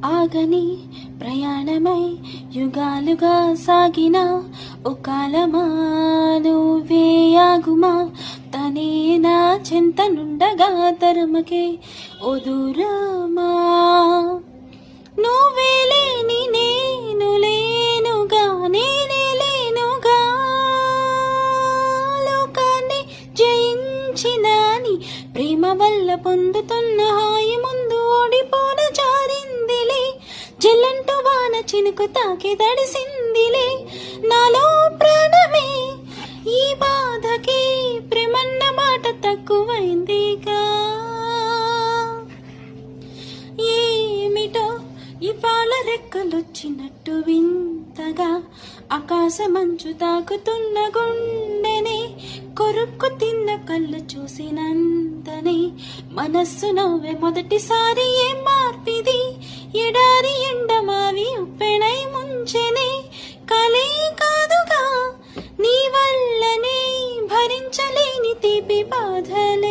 ఆగని ప్రయాణమై యుగాలుగా సాగిన ఓ కాలమా నువ్వే ఆగుమా, తనే నా చెంత నుండగా తరమకే ఓ దూరమా. నువ్వే లేని నేను లేనుగా, నేనే లేనుగా, లోకాన్ని జయించినాని ప్రేమ వల్ల పొందుతున్న హాయి ముందు ఓడిపోన జారిందిలే. జల్లంటూ వాన చినుకు తాకి దడిసిందిలే నాలో ప్రాణమే. ఈ బాధకి ప్రేమన్న మాట తక్కువైందిగా. ఏమిటో ఇవాళ రెక్కలొచ్చినట్టు వింతగా ఆకాశమంచు తాకుతున్న గుండెనే, కొరుక్కు తిన్న కళ్ళు చూసినంతనే మనస్సు నవ్వే మొదటిసారి. ఏం మార్పిది ఎడారి ఎండమావి ఉప్పెనై ముంచెనే, కలే కాదుగా నీ వల్లనే భరించలేని తీపి బాధలే.